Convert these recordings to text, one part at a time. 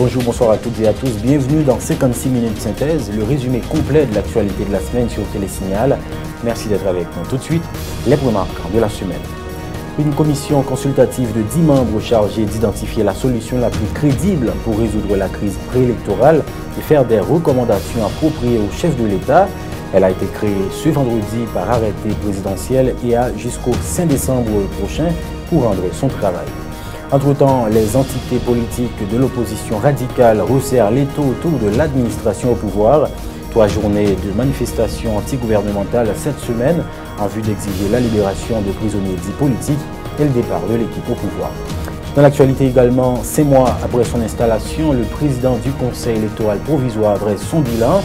Bonjour, bonsoir à toutes et à tous. Bienvenue dans 56 minutes synthèse, le résumé complet de l'actualité de la semaine sur Télésignal. Merci d'être avec nous. Tout de suite, les points marquants de la semaine. Une commission consultative de 10 membres chargée d'identifier la solution la plus crédible pour résoudre la crise préélectorale et faire des recommandations appropriées au chef de l'État. Elle a été créée ce vendredi par arrêté présidentiel et a jusqu'au 5 décembre prochain pour rendre son travail. Entre-temps, les entités politiques de l'opposition radicale resserrent l'étau autour de l'administration au pouvoir. 3 journées de manifestations antigouvernementales cette semaine en vue d'exiger la libération de prisonniers dits politiques et le départ de l'équipe au pouvoir. Dans l'actualité également, 5 mois après son installation, le président du Conseil électoral provisoire dresse son bilan.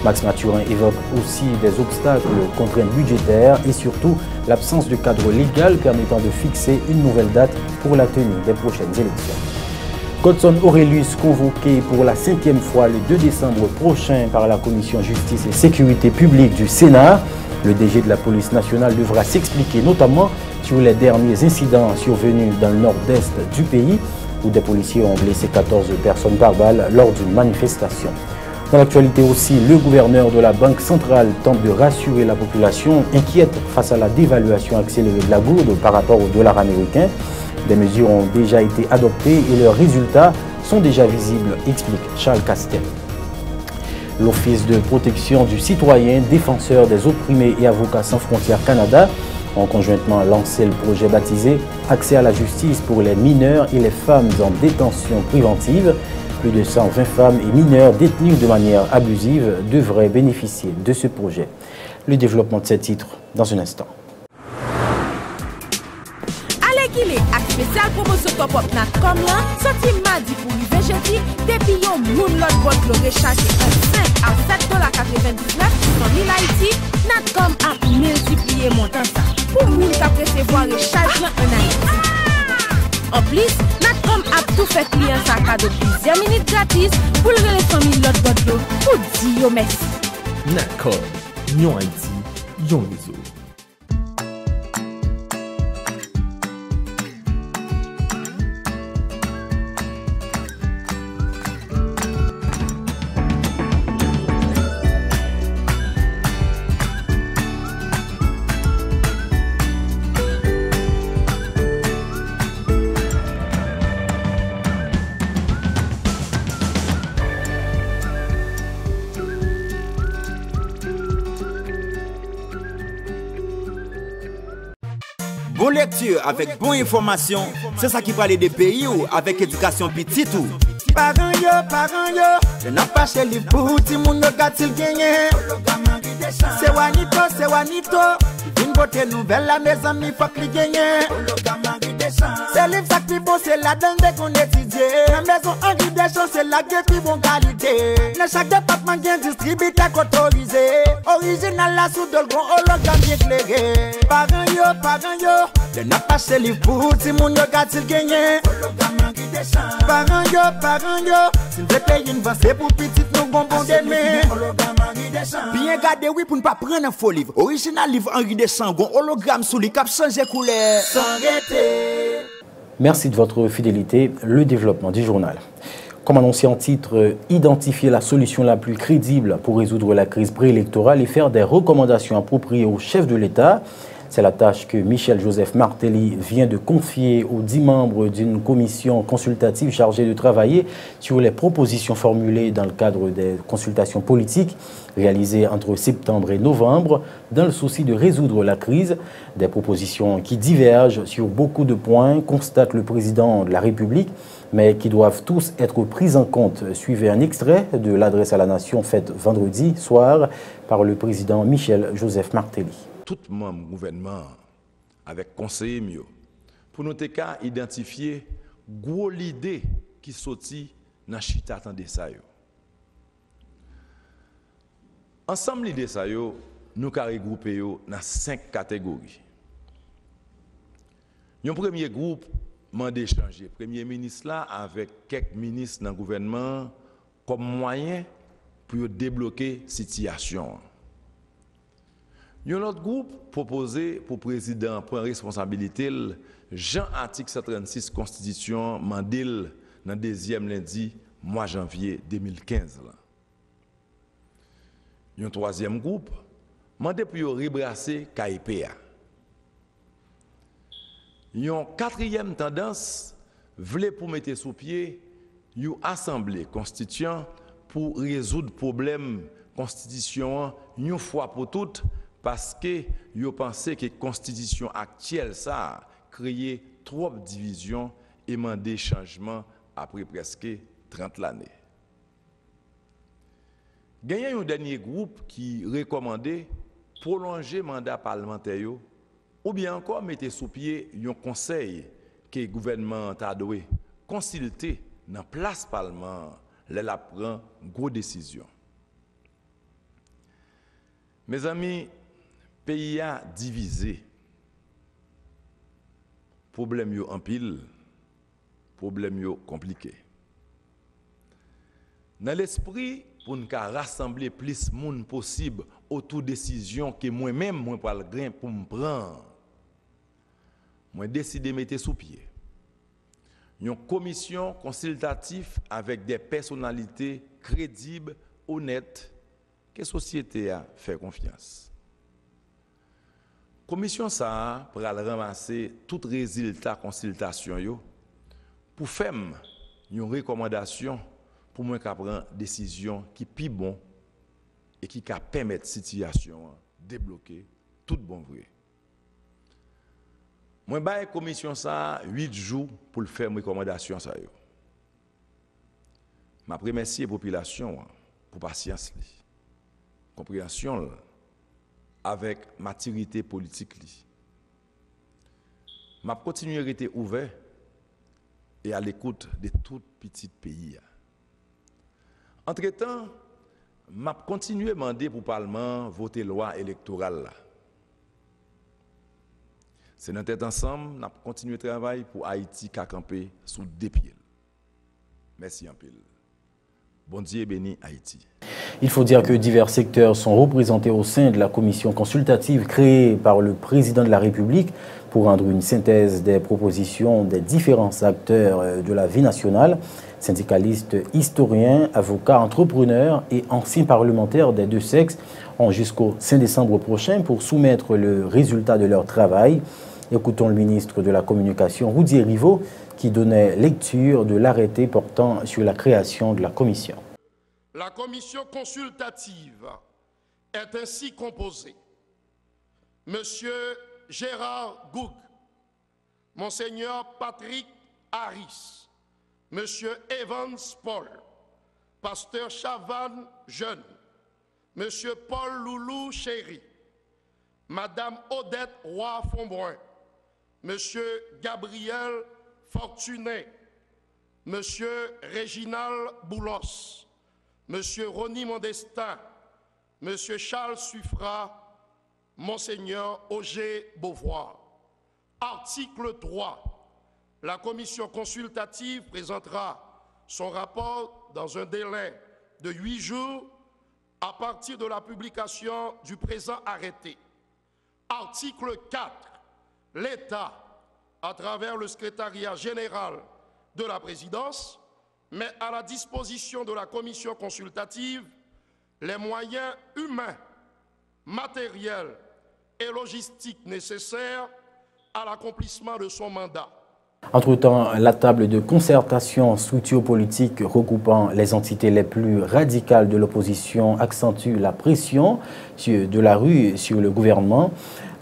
Max Mathurin évoque aussi des obstacles, contraintes budgétaires et surtout l'absence de cadre légal permettant de fixer une nouvelle date pour la tenue des prochaines élections. Godson Aurelius, convoqué pour la 5e fois le 2 décembre prochain par la Commission Justice et Sécurité publique du Sénat. Le DG de la police nationale devra s'expliquer notamment sur les derniers incidents survenus dans le nord-est du pays où des policiers ont blessé 14 personnes par balle lors d'une manifestation. Dans l'actualité aussi, le gouverneur de la Banque centrale tente de rassurer la population inquiète face à la dévaluation accélérée de la gourde par rapport au dollar américain. Des mesures ont déjà été adoptées et leurs résultats sont déjà visibles, explique Charles Castel. L'Office de protection du citoyen, défenseur des opprimés et Avocats sans frontières Canada ont conjointement lancé le projet baptisé Accès à la justice pour les mineurs et les femmes en détention préventive. Plus de 120 femmes et mineurs détenus de manière abusive devraient bénéficier de ce projet. Le développement de ces titres dans un instant. Alekile ak spécial promotion top up Natcom là, sorti mardi pour le jeudi, depuis yon moun lot bot lo recharger un 5 à 7,99$ sur 1000 Haïti, Natcom a multiplié montant ça pour moun qui recevoir recharge en Haïti. En plus, Natcom a tout fait client sa cadeau plusieurs minutes gratis pour le famille l'autre bot pour dire merci. Natcom, yon Haïti, yon réseau. Bon lecture avec bonne information, c'est ça qui parle des pays ou avec éducation petit tout. Parents yo, je n'ai pas chez les pour ti moun no gatil gagné. C'est Wanito, une beauté nouvelle la maison mi faut li gagné. C'est livre ça qui bon, c'est la donne qu'on étudie. La maison Henri Deschamps, c'est la gueule qui bon qualité. Dans chaque département bien distributeur autorisé. Original la sous dolgon hologramme bien éclairé. Parents yo, je n'ai pas chez livre pour ti moun yo gatil gagné. Parents yo, s'il veut payer une vente, c'est pour petite nous bonbons d'aimer. Bien gardé oui pour ne pas prendre un faux livre. Original livre Henri Deschamps, gon hologramme sous les cap changer couleur. Sans arrêter. Merci de votre fidélité. Le développement du journal. Comme annoncé en titre, identifier la solution la plus crédible pour résoudre la crise préélectorale et faire des recommandations appropriées au chef de l'État. C'est la tâche que Michel-Joseph Martelly vient de confier aux 10 membres d'une commission consultative chargée de travailler sur les propositions formulées dans le cadre des consultations politiques réalisées entre septembre et novembre dans le souci de résoudre la crise. Des propositions qui divergent sur beaucoup de points, constate le président de la République, mais qui doivent tous être prises en compte. Suivez un extrait de l'adresse à la nation faite vendredi soir par le président Michel-Joseph Martelly. Tout membre gouvernement avec conseiller mieux pour nous identifier gros l'idée qui sorti dans chita attendez ça yo. Ensemble l'idée ça yo nous ca regrouper yo dans 5 catégories. Un premier groupe mandé changer premier ministre là avec quelques ministres dans le gouvernement comme moyen pour débloquer situation. Un autre groupe proposé pour président prendre responsabilité Jean article 136 Constitution mandil dans deuxième lundi mois janvier 2015. Un troisième groupe, demandé pour rebrasser KIPA. Une quatrième tendance, voulait pour mettre sous pied une assemblée constituante pour résoudre le problème constitution une fois pour toutes, parce que vous pensez que la constitution actuelle ça a créé trop de divisions et demandé changement après presque 30 l'année. Il y a un dernier groupe qui recommandait prolonger le mandat parlementaire ou bien encore mettre sous pied un conseil que le gouvernement a dû consulter dans la place parlement, la prend une grosse décision. Mes amis, le pays a divisé. Problème yo en pile, problème yo compliqué. Dans l'esprit, pour nous rassembler plus de monde possible autour de décision que moi-même, moi pas le grain pour me prendre, moi décidé de mettre sous pied une commission consultative avec des personnalités crédibles, honnêtes, que la société a fait confiance. La commission ça pour ramasser tout résultat de consultation pour faire une recommandation pour moi prendre une décision qui est plus bon et qui permet la situation de débloquer tout bon vrai. Moi ba la commission ça 8 jours pour le faire une recommandation ça yo. Je remercie la population pour patience, compréhension avec maturité politique. Je continue à rester ouvert et à l'écoute de tout petit pays. Entre-temps, je continue à demander pour le Parlement voter loi électorale. C'est notre tête ensemble, nous continuons à travailler pour Haïti qui a campé sous deux pieds. Merci un peu. Bon Dieu béni Haïti. Il faut dire que divers secteurs sont représentés au sein de la commission consultative créée par le président de la République pour rendre une synthèse des propositions des différents acteurs de la vie nationale, syndicalistes, historiens, avocats, entrepreneurs et anciens parlementaires des deux sexes ont jusqu'au 5 décembre prochain pour soumettre le résultat de leur travail. Écoutons le ministre de la Communication, Roudier Rivaux, qui donnait lecture de l'arrêté portant sur la création de la commission. La commission consultative est ainsi composée. Monsieur Gérard Goug, Monseigneur Patrick Harris, Monsieur Evans Paul, Pasteur Chavan Jeune, Monsieur Paul Loulou Chéri, Madame Odette Roy-Fonbrun, Monsieur Gabriel Fortuné, Monsieur Réginald Boulos, Monsieur Rony Mondestin, Monsieur Charles Suffra, Monseigneur Auger Beauvoir. Article 3. La commission consultative présentera son rapport dans un délai de 8 jours à partir de la publication du présent arrêté. Article 4. L'État, à travers le secrétariat général de la présidence, met à la disposition de la commission consultative les moyens humains, matériels et logistiques nécessaires à l'accomplissement de son mandat. Entre-temps, la table de concertation socio-politique regroupant les entités les plus radicales de l'opposition accentue la pression de la rue sur le gouvernement.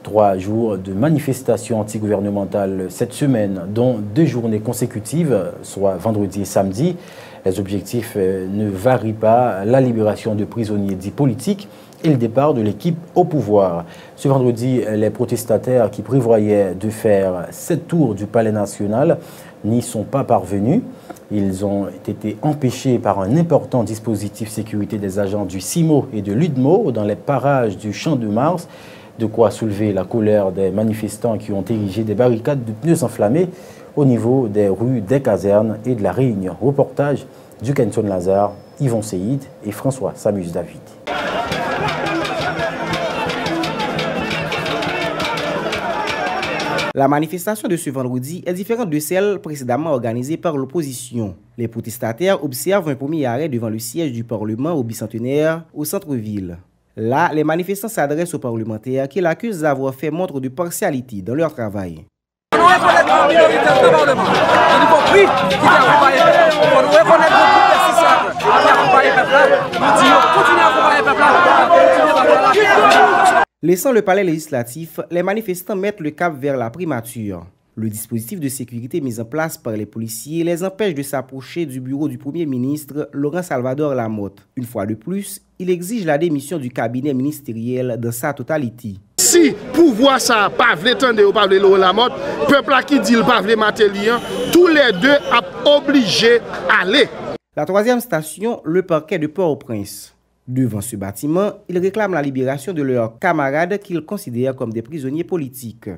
3 jours de manifestations antigouvernementales cette semaine, dont 2 journées consécutives, soit vendredi et samedi. Les objectifs ne varient pas, la libération de prisonniers dits politiques et le départ de l'équipe au pouvoir. Ce vendredi, les protestataires qui prévoyaient de faire 7 tours du Palais national n'y sont pas parvenus. Ils ont été empêchés par un important dispositif sécurité des agents du CIMO et de l'UDMO dans les parages du Champ de Mars. De quoi soulever la colère des manifestants qui ont érigé des barricades de pneus enflammés au niveau des rues des casernes et de la Réunion. Reportage du Kenton Lazare, Yvon Seïd et François Samus David. La manifestation de ce vendredi est différente de celle précédemment organisée par l'opposition. Les protestataires observent un premier arrêt devant le siège du Parlement au bicentenaire au centre-ville. Là, les manifestants s'adressent aux parlementaires qui l'accusent d'avoir fait montre de partialité dans leur travail. Laissant le palais législatif, les manifestants mettent le cap vers la primature. Le dispositif de sécurité mis en place par les policiers les empêche de s'approcher du bureau du Premier ministre Laurent Salvador Lamotte. Une fois de plus, il exige la démission du cabinet ministériel dans sa totalité. Si pouvoir ça pas vle tande ou pas vle Laurent Lamotte, peuple qui dit le pas vle Matelian, tous les deux sont obligés d'aller. La troisième station, le parquet de Port-au-Prince. Devant ce bâtiment, ils réclament la libération de leurs camarades qu'ils considèrent comme des prisonniers politiques.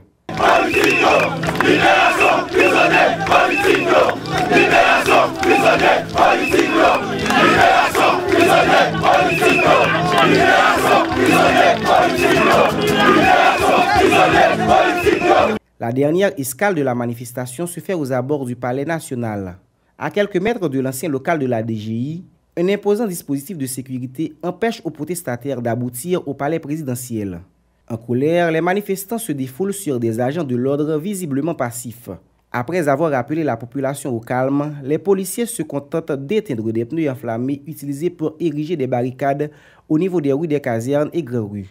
La dernière escale de la manifestation se fait aux abords du Palais national. À quelques mètres de l'ancien local de la DGI, un imposant dispositif de sécurité empêche aux protestataires d'aboutir au palais présidentiel. En colère, les manifestants se défoulent sur des agents de l'ordre visiblement passifs. Après avoir appelé la population au calme, les policiers se contentent d'éteindre des pneus enflammés utilisés pour ériger des barricades au niveau des rues des casernes et grandes rues.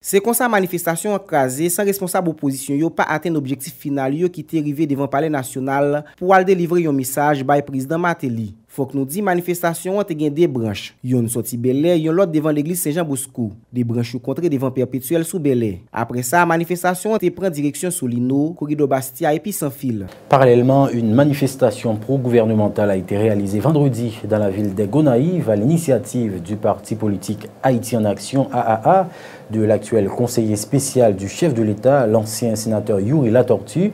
C'est comme ça manifestation écrasée sans responsable opposition yo pas atteint l'objectif final yo qui était arrivé devant palais national pour aller délivrer un message par président Mateli. Faut que nous dit manifestation ont gagné des branches. Yon sorti Bel-Air, yon l'autre devant l'église Saint-Jean-Bosco. Des branches contrées devant Perpétuel sous Bel-Air. Après ça, manifestation ont prend direction sous Lino, Corridor Bastia et puis sans fil. Parallèlement, une manifestation pro-gouvernementale a été réalisée vendredi dans la ville des Gonaïves à l'initiative du parti politique Haïti en Action AAA, de l'actuel conseiller spécial du chef de l'État, l'ancien sénateur Yuri Latortue.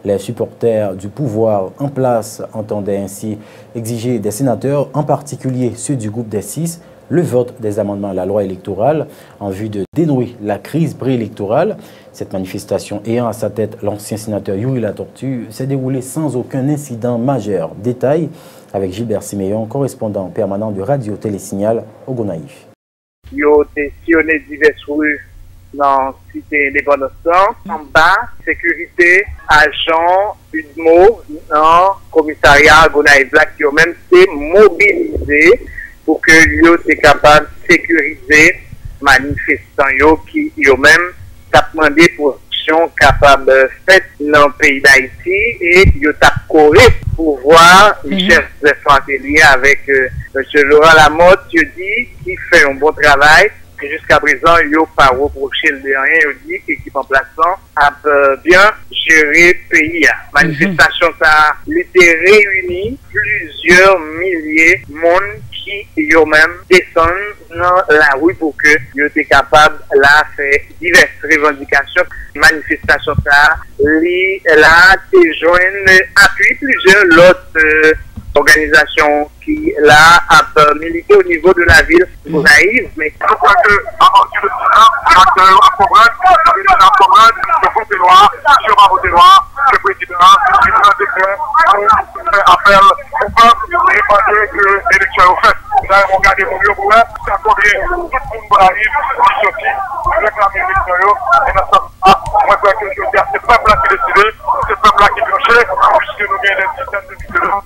Les supporters du pouvoir en place entendaient ainsi exiger des sénateurs, en particulier ceux du groupe des 6, le vote des amendements à la loi électorale en vue de dénouer la crise préélectorale. Cette manifestation ayant à sa tête l'ancien sénateur Yuri Latortue s'est déroulée sans aucun incident majeur. Détail avec Gilbert Siméon, correspondant permanent de Radio Télésignal au Gonaïves. Yo te sillonné diverses rues dans la cité indépendance, en bas, sécurité, agent, UDMO, dans le commissariat Gonaïves Black, qui ont même été mobilisés pour que yo soient capables de sécuriser manifestants qui ont même demandé pour capable de faire dans le pays d'Haïti et yo t'a coré pour voir les chefs d'infanterie avec M. Laurent Lamotte, dit qui fait un bon travail. Jusqu'à présent, il n'y a pas reproché le rien. Il dit que l'équipe en plaçant a bien géré le pays. Manifestation, ça a été réuni plusieurs milliers de monde qui ont même descendu dans la rue pour que ils étaient capables de faire diverses revendications. Manifestation, ça a joint appui plusieurs autres organisation qui là a milité au niveau de la ville naïve, mais je crois que à partir de cela, le loi, le président appelle au peuple et demander que l'élection est faite. Nous avons regardé mon mieux pour ça combien tout le monde arrive, qui sortit, réclamer l'élection, et nous sommes moi je crois que c'est le peuple qui décide, c'est le peuple qui tranche, puisque nous avons des systèmes de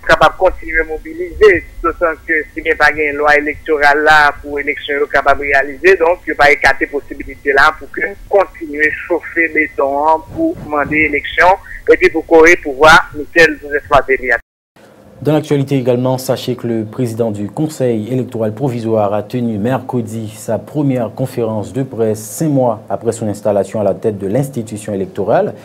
capable de continuer à mobiliser, d'autant que si n'y a pas une loi électorale là pour l'élection capable de réaliser, donc il n'y a pas écarter possibilité là pour que continuer à chauffer les temps pour demander l'élection et puis pour courir pour voir lesquels vous exploitez. Dans l'actualité également, sachez que le président du Conseil électoral provisoire a tenu mercredi sa première conférence de presse 5 mois après son installation à la tête de l'institution électorale.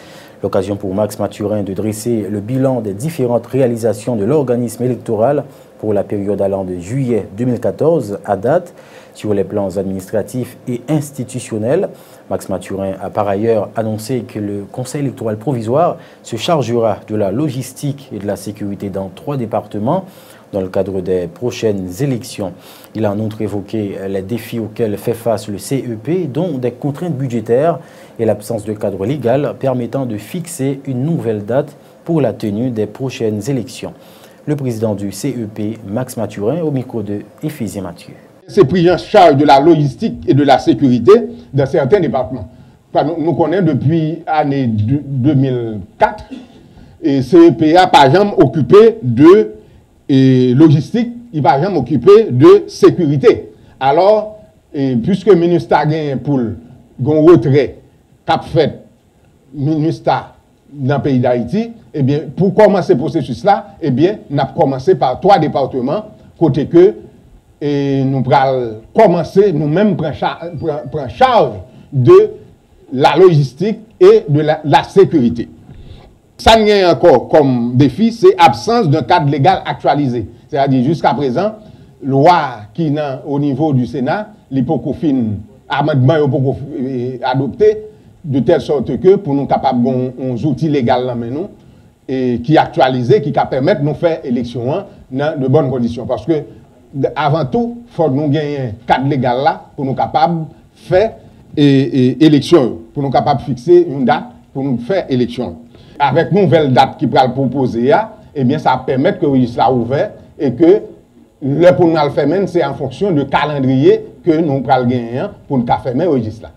L'occasion pour Max Mathurin de dresser le bilan des différentes réalisations de l'organisme électoral pour la période allant de juillet 2014 à date sur les plans administratifs et institutionnels. Max Mathurin a par ailleurs annoncé que le Conseil électoral provisoire se chargera de la logistique et de la sécurité dans 3 départements dans le cadre des prochaines élections. Il a en outre évoqué les défis auxquels fait face le CEP, dont des contraintes budgétaires et l'absence de cadre légal permettant de fixer une nouvelle date pour la tenue des prochaines élections. Le président du CEP, Max Mathurin, au micro de Ephésien Mathieu. C'est pris en charge de la logistique et de la sécurité dans certains départements. Nous connaissons depuis l'année 2004 et CEP n'a pas jamais occupé de logistique, il n'a pas jamais occupé de sécurité. Alors, puisque le ministre a gagné pour le retrait qu'a fait le ministère dans le pays d'Haïti, eh bien, pour commencer ce processus-là, eh bien, nous avons commencé par 3 départements, côté que nous allons commencer nous-mêmes prendre charge de la logistique et de la sécurité. Ça n'y a encore comme défi, c'est l'absence d'un cadre légal actualisé. C'est-à-dire, jusqu'à présent, loi qui est au niveau du Sénat, l'hypocofine, amendement adopté, de telle sorte que pour nous capables des outils légaux là maintenant et qui actualisés, qui permettent de nous faire élection dans de bonnes conditions. Parce que avant tout, il faut nous gagner un cadre légal là pour nous capables de faire élection, pour nous capables de fixer une date pour nous faire élection. Avec une nouvelle date qui pourra proposer, eh bien, ça permet que le registre soit ouvert et que le pour nous le faire, c'est en fonction du calendrier que nous pourrons gagner pour nous faire le registre.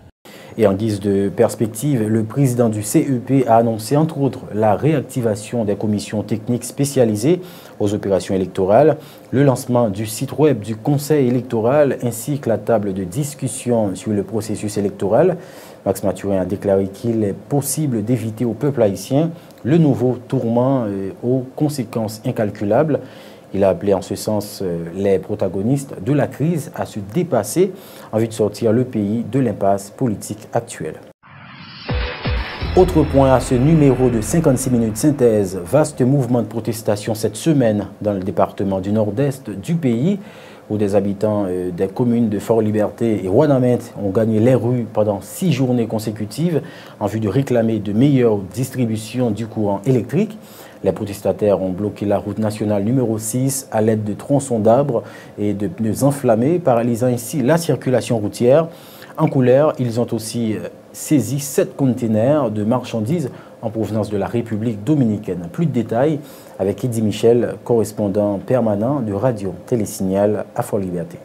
Et en guise de perspective, le président du CEP a annoncé entre autres la réactivation des commissions techniques spécialisées aux opérations électorales, le lancement du site web du Conseil électoral ainsi que la table de discussion sur le processus électoral. Max Mathurin a déclaré qu'il est possible d'éviter au peuple haïtien le nouveau tourment aux conséquences incalculables. Il a appelé en ce sens les protagonistes de la crise à se dépasser en vue de sortir le pays de l'impasse politique actuelle. Autre point à ce numéro de 56 minutes synthèse, vaste mouvement de protestation cette semaine dans le département du nord-est du pays où des habitants des communes de Fort-Liberté et Ouanamint ont gagné les rues pendant 6 journées consécutives en vue de réclamer de meilleures distributions du courant électrique. Les protestataires ont bloqué la route nationale numéro 6 à l'aide de tronçons d'arbres et de pneus enflammés, paralysant ainsi la circulation routière. En couleur, ils ont aussi saisi 7 containers de marchandises en provenance de la République dominicaine. Plus de détails avec Eddie Michel, correspondant permanent de Radio Télésignal à Fort-Liberté.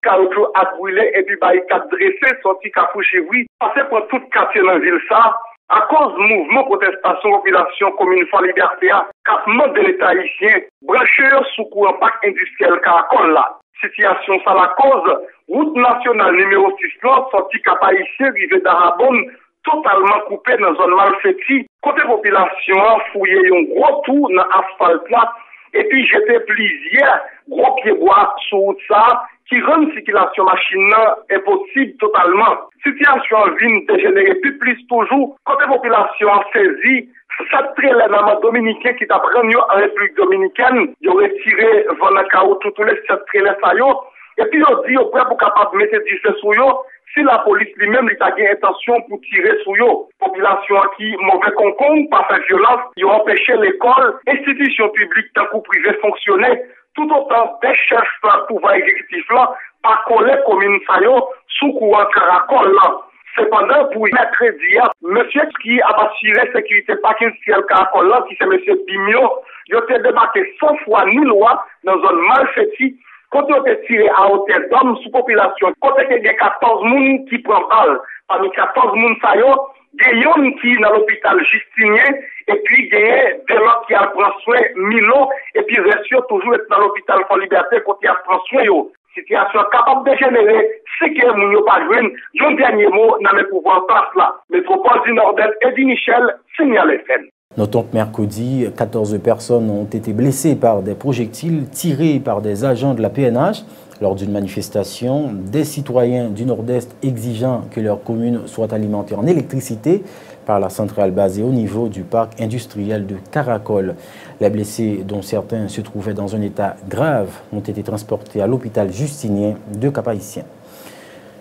Caoutchouc a brûlé et puis barricade dressée, sorti Capouché, oui, passé pour toute quartier dans la ville ça. À cause du mouvement protestation population commune Fort-Liberté, capement de l'État haïtien, brancheur sous courant parc industriel Caracol là. Situation ça la cause, route nationale numéro 6 là, sorti Cap haïtien, rive d'Arabonne, totalement coupé dans zone malfaitie. Côté population, fouillé un gros tour dans l'asphalte là, et puis jeté plusieurs gros pieds bois sur route ça, qui rend la circulation machine impossible totalement. Situation vient dégénérer plus toujours. Côté population a saisi, cette trailer dominicain qui t'a pris en République dominicaine, il aurait tiré Vanakao tous les 7 trailers ça yo, et puis il dit, au pour capable de mettre du feu sur yo, si la police lui-même il a intention pour tirer sur yo. Population qui mauvais concombre, pas faire violence, ils ont empêché l'école, institutions publiques tant que privées fonctionner. Tout autant des chefs de pouvoir exécutif là, par coller commune Sayo, sous courant Caracol là. Cependant, pour mercredi, monsieur qui a assuré sécurité parc industriel Caracol là, qui c'est monsieur Bimio, il a débarqué 100 fois ni loi dans une zone malfaitie, quand il a tiré à hauteur d'hommes sous population, quand il y a 14 personnes qui prennent balle, parmi 14 personnes Sayo, il y a un qui est dans l'hôpital Justinien, et puis il y a des gens qui ont pris soin Milo, et puis reste toujours dans l'hôpital Fort-Liberté quand il a pris soin. Situation capable de générer, c'est que nous n'avons pas joué. Un dernier mot dans le pouvoir place là. Métropole du Nord-Est, Eddie Michel, Signal FM. Notons que mercredi, 14 personnes ont été blessées par des projectiles tirés par des agents de la PNH lors d'une manifestation. Des citoyens du Nord-Est exigeant que leur commune soit alimentée en électricité par la centrale basée au niveau du parc industriel de Caracol. Les blessés, dont certains se trouvaient dans un état grave, ont été transportés à l'hôpital Justinien de Cap-Haïtien.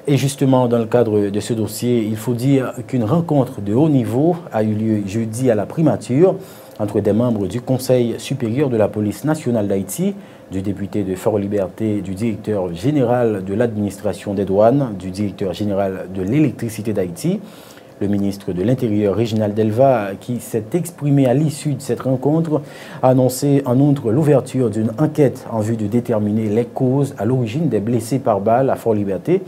Et justement, dans le cadre de ce dossier, il faut dire qu'une rencontre de haut niveau a eu lieu jeudi à la primature entre des membres du Conseil supérieur de la police nationale d'Haïti, du député de Fort-Liberté, du directeur général de l'administration des douanes, du directeur général de l'électricité d'Haïti, le ministre de l'Intérieur, Réginald Delva, qui s'est exprimé à l'issue de cette rencontre, a annoncé en outre l'ouverture d'une enquête en vue de déterminer les causes à l'origine des blessés par balle à Fort-Liberté.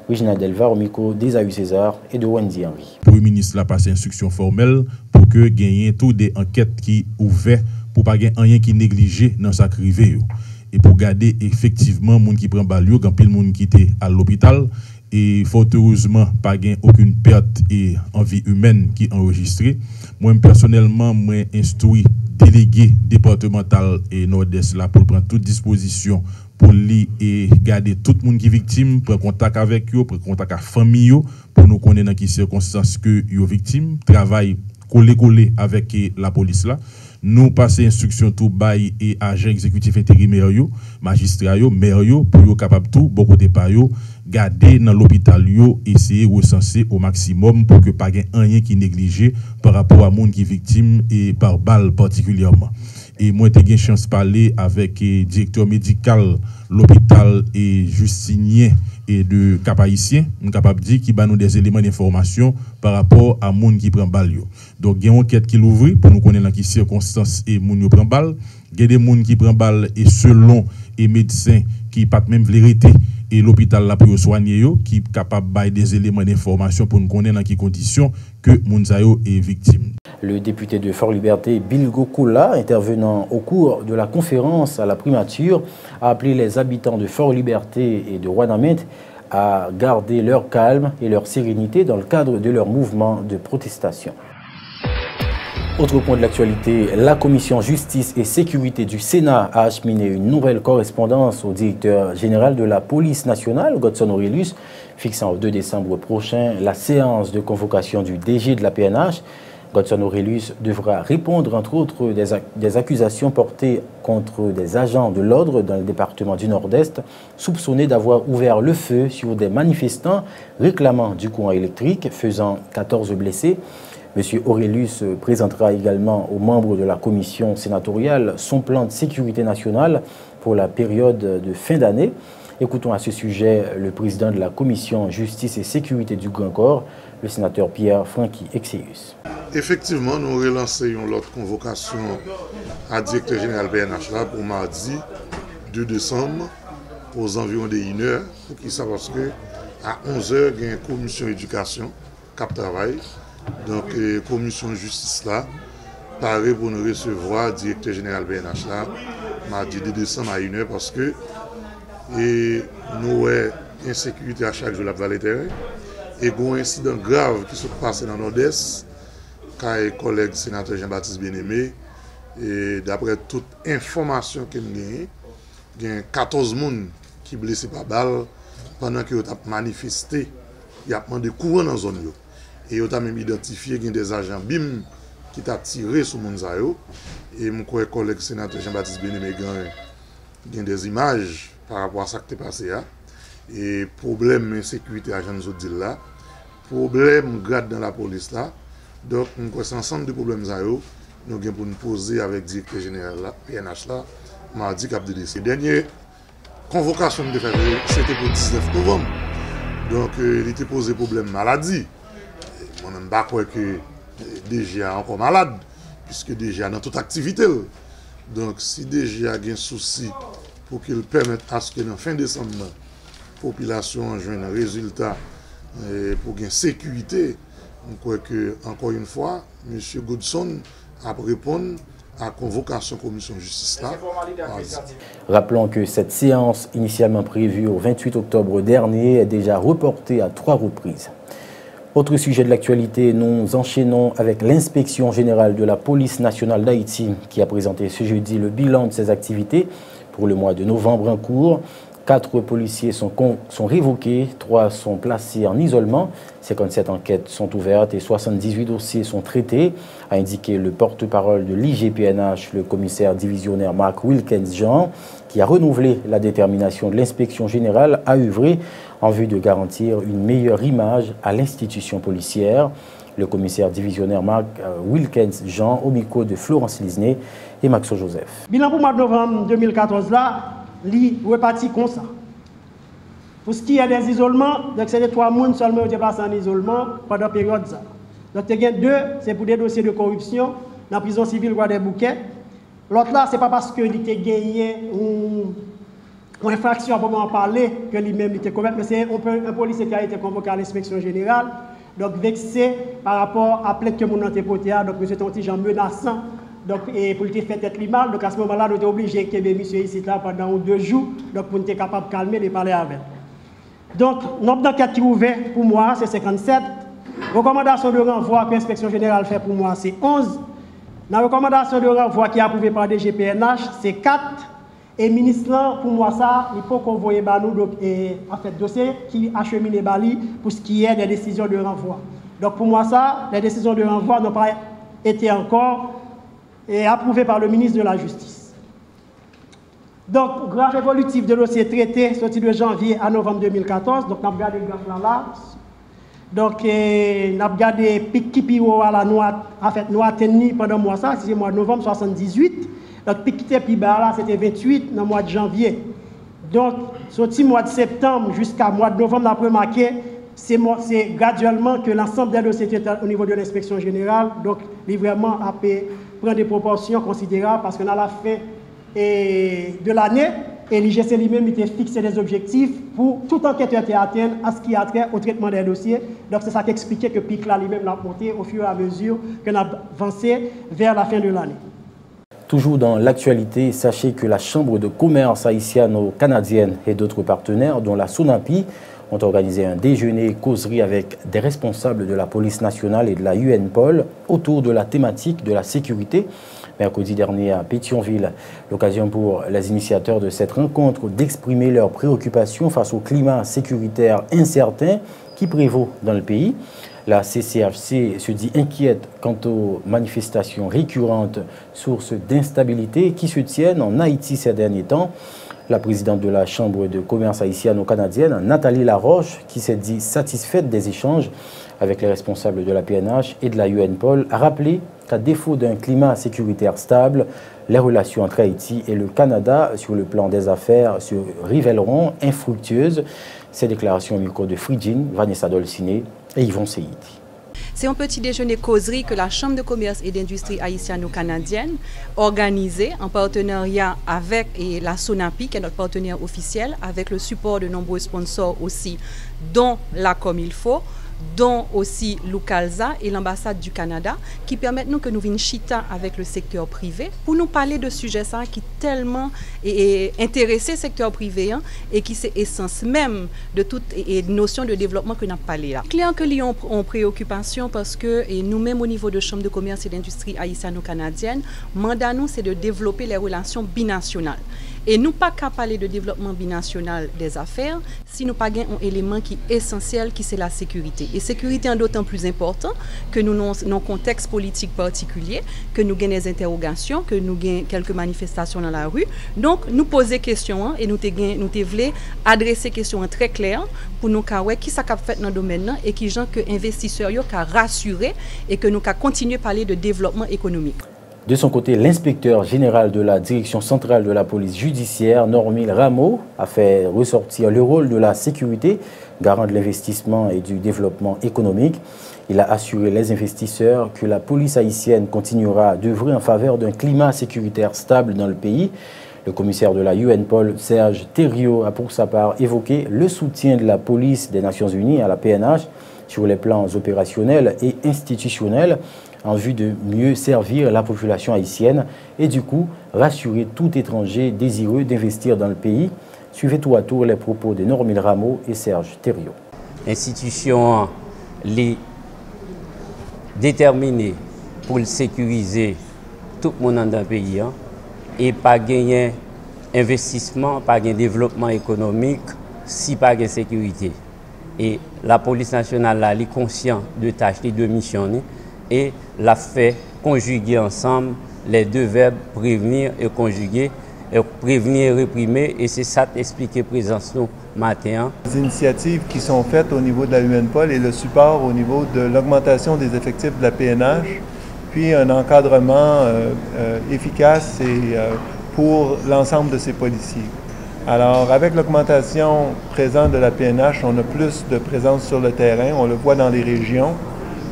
Réginald Delva au micro d'Esaü César et de Wendy Henry. Le Premier ministre a passé instruction formelle pour que gagne toutes des enquêtes qui ouvertes pour pas gagner rien qui négligé dans sa crivé et pour garder effectivement moun qui prend balle, quand pile moun qui était à l'hôpital et fort heureusement pas gagner aucune perte et en vie humaine qui enregistrée. Moi personnellement moi instruit délégué départemental et nord-est là pour prendre toute disposition pour lui et garder tout le monde qui est victime, prendre contact avec eux, prendre contact avec la famille pour nous connaître dans quelles circonstances que yo victime, travail collé avec la police là. Nous passer instruction tout bail et agents exécutifs intérimaires yo, magistrats yo, maires yo pour yo capable tout bon côté par yo garder dans l'hôpital yo, essayer recenser au maximum pour que pas gain rien qui négligé par rapport à monde qui est victime et par balle particulièrement. Et moi, j'ai eu chance de parler avec le directeur médical, l'hôpital et Justinien et de Cap-Haïtien. Je suis capable de dire qu'il va nous des éléments d'information par rapport à monde qui prend balle. Donc, il y a une enquête qui l'ouvre pour nous connaître dans quelles circonstances et monde qui prend balle. Il y a des gens qui prend balle et selon les médecins qui pas même vérité et l'hôpital là pour soigner qui est capable de bailler des éléments d'information pour nous connaître dans quelles conditions que Mounzayo est victime. Le député de Fort-Liberté, Bill Gokoula, intervenant au cours de la conférence à la primature, a appelé les habitants de Fort-Liberté et de Ouanamet à garder leur calme et leur sérénité dans le cadre de leur mouvement de protestation. Autre point de l'actualité, la commission justice et sécurité du Sénat a acheminé une nouvelle correspondance au directeur général de la police nationale, Godson Aurelius, fixant au 2 décembre prochain la séance de convocation du DG de la PNH. Godson Aurelius devra répondre, entre autres, des accusations portées contre des agents de l'ordre dans le département du Nord-Est, soupçonnés d'avoir ouvert le feu sur des manifestants réclamant du courant électrique, faisant 14 blessés. M. Aurelius présentera également aux membres de la commission sénatoriale son plan de sécurité nationale pour la période de fin d'année. Écoutons à ce sujet le président de la commission justice et sécurité du Grand Corps, le sénateur Pierre Francky Exeus. Effectivement, nous relançons l'autre convocation à directeur général PNH là pour mardi 2 décembre aux environs de 1h. Pour qui ça parce que à 11h, il y a une commission éducation qui travaille. Donc, commission justice là, pareil pour nous recevoir directeur général PNH là, mardi 2 décembre à 1h parce que nous avons insécurité à chaque jour la vallée terre et un incident grave qui se passe dans le Nord-Est, quand les collègues sénateur Jean-Baptiste Bien-Aimé, et d'après toute information qu'il y a 14 personnes qui sont blessés par balle pendant qu'ils ont manifesté, il y a demandé courant dans la zone. Et ils ont même identifié qu'il y a des agents BIM qui ont tiré sur Mounzayo. Et mon collègue sénateur Jean-Baptiste Bien-Aimé a des images par rapport à ce qui est passé. Et problème d'insécurité à Jean Zodil là, problème grade dans la police là. Donc, nous avons ensemble de problèmes nous avons pour nous poser avec le directeur général là, PNH là, mardi 4 décembre. La dernière convocation de février, c'était pour le 19 novembre. Donc, il était posé problème maladie. On ne pas croire que DG est encore malade, puisque DG est dans toute activité. Donc, si DG a un souci pour qu'il permette à ce que dans fin décembre, la population ait un résultat pour une sécurité, on croit que, encore une fois, M. Godson a répondu à la convocation de la commission de justice là. Rappelons que cette séance initialement prévue au 28 octobre dernier est déjà reportée à 3 reprises. Autre sujet de l'actualité, nous enchaînons avec l'inspection générale de la police nationale d'Haïti qui a présenté ce jeudi le bilan de ses activités pour le mois de novembre en cours. 4 policiers sont révoqués, 3 sont placés en isolement, 57 enquêtes sont ouvertes et 78 dossiers sont traités, a indiqué le porte-parole de l'IGPNH, le commissaire divisionnaire Marc Wilkens-Jean, qui a renouvelé la détermination de l'inspection générale à œuvrer en vue de garantir une meilleure image à l'institution policière. Le commissaire divisionnaire Marc Wilkens-Jean au micro de Florence Lisné et Maxo Joseph. Bilan pour le mois de novembre 2014 là, il reparti comme ça. Pour ce qui est des isolements, donc c'est les 3 personnes seulement qui sont passés en isolement pendant la période. Donc il y a 2, c'est pour des dossiers de corruption dans la prison civile Roi des Bouquets. L'autre là, ce n'est pas parce qu'il a gagné une infraction à en parler que lui-même était commis, mais c'est un policier qui a été convoqué à l'inspection générale. Donc vexé par rapport à plainte que mon antépoté a, donc M. Tonti Jean menaçant. Donc, et pour le faire tête mal, donc à ce moment-là, nous sommes obligés de quitter monsieur ici là pendant 2 jours, donc pour être capable de calmer et parler avec. Donc, nombre d'enquêtes qui est ouvert pour moi, c'est 57. Recommandation de renvoi que l'inspection générale fait pour moi, c'est 11. La recommandation de renvoi qui est approuvée par le DGPNH, c'est 4. Et ministre, pour moi, ça, il faut qu'on voie nous, donc, en fait, dossier qui achemine Bali pour ce qui est des décisions de renvoi. Donc, pour moi, ça, les décisions de renvoi n'ont pas été encore approuvé par le ministre de la Justice. Donc, graphe évolutif de dossier traité, sorti de janvier à novembre 2014. Donc, nous avons regardé le graphe là. Donc, nous avons regardé pic qui piro à la noix, en fait, noix tenue pendant le mois ça, c'est le mois de novembre 78. Donc, pic qui était plus bas là, c'était 28 dans le mois de janvier. Donc, sorti mois de septembre jusqu'à mois de novembre, nous avons remarqué c'est graduellement que l'ensemble des dossiers au niveau de l'inspection générale, donc, vraiment a prend des proportions considérables parce qu'on a la fin de l'année et l'IGC lui-même était fixé des objectifs pour tout enquêteur qui atteint à ce qui a trait au traitement des dossiers. Donc c'est ça qui expliquait que PIC là lui-même l'a monté au fur et à mesure qu'on a avancé vers la fin de l'année. Toujours dans l'actualité, sachez que la Chambre de commerce haïtiano-canadienne et d'autres partenaires, dont la SONAPI, ont organisé un déjeuner causerie avec des responsables de la police nationale et de la UNPOL autour de la thématique de la sécurité. Mercredi dernier à Pétionville, l'occasion pour les initiateurs de cette rencontre d'exprimer leurs préoccupations face au climat sécuritaire incertain qui prévaut dans le pays. La CCHC se dit inquiète quant aux manifestations récurrentes, sources d'instabilité qui se tiennent en Haïti ces derniers temps. La présidente de la Chambre de commerce haïtiano-canadienne, Nathalie Laroche, qui s'est dit satisfaite des échanges avec les responsables de la PNH et de la UNPOL, a rappelé qu'à défaut d'un climat sécuritaire stable, les relations entre Haïti et le Canada sur le plan des affaires se révéleront infructueuses. Ces déclarations au micro de Fridjin, Vanessa Dolciné et Yvon Seyidi. C'est un petit déjeuner causerie que la Chambre de commerce et d'industrie haïtiano-canadienne organisé en partenariat avec la SONAPI, qui est notre partenaire officiel, avec le support de nombreux sponsors aussi, dont la Comme il faut, dont aussi l'Ucalza et l'ambassade du Canada, qui permettent nous que nous venions chita avec le secteur privé pour nous parler de sujets ça qui tellement intéressé le secteur privé et qui c'est essence même de toute notion de développement que nous avons parlé là. Clair que nous avons préoccupation parce que nous-mêmes au niveau de Chambre de commerce et d'industrie haïtiano-canadienne, mandat nous c'est de développer les relations binationales. Et nous pas qu'à parler de développement binational des affaires si nous pas un élément qui est essentiel qui c'est la sécurité. Et sécurité est d'autant plus important que nous dans un contexte politique particulier, que nous avons des interrogations, que nous avons quelques manifestations dans la rue. Donc nous poser questions et nous voulons adresser questions très claires pour nous savoir qui ça fait dans le domaine et qui gens que investisseurs yo ka rassurer et que nous ka continuer à parler de développement économique. De son côté, l'inspecteur général de la direction centrale de la police judiciaire, Normil Rameau, a fait ressortir le rôle de la sécurité, garant de l'investissement et du développement économique. Il a assuré les investisseurs que la police haïtienne continuera d'œuvrer en faveur d'un climat sécuritaire stable dans le pays. Le commissaire de la UNPOL, Serge Thériault, a pour sa part évoqué le soutien de la police des Nations Unies à la PNH sur les plans opérationnels et institutionnels, en vue de mieux servir la population haïtienne et du coup rassurer tout étranger désireux d'investir dans le pays. Suivez tour à tour les propos de Normil Rameau et Serge Thériault. L'institution est déterminée pour sécuriser tout le monde dans le pays et pas gagner investissement, pas de développement économique, si pas de sécurité. Et la police nationale là, est consciente de tâches, de missions, et l'a fait conjuguer ensemble les deux verbes prévenir et conjuguer, et prévenir et réprimer, et c'est ça d'expliquer présence nous matin. Les initiatives qui sont faites au niveau de la UNPOL et le support au niveau de l'augmentation des effectifs de la PNH, puis un encadrement efficace et, pour l'ensemble de ces policiers. Alors, avec l'augmentation présente de la PNH, on a plus de présence sur le terrain, on le voit dans les régions.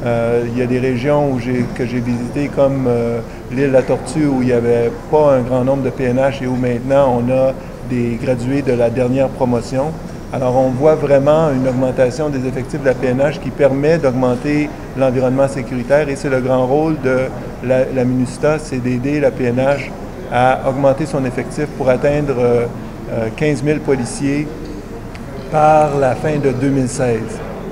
Il y a des régions que j'ai visitées comme l'île La Tortue où il n'y avait pas un grand nombre de PNH et où maintenant on a des gradués de la dernière promotion. Alors on voit vraiment une augmentation des effectifs de la PNH qui permet d'augmenter l'environnement sécuritaire et c'est le grand rôle de la MINUSTAH, c'est d'aider la PNH à augmenter son effectif pour atteindre 15 000 policiers par la fin de 2016.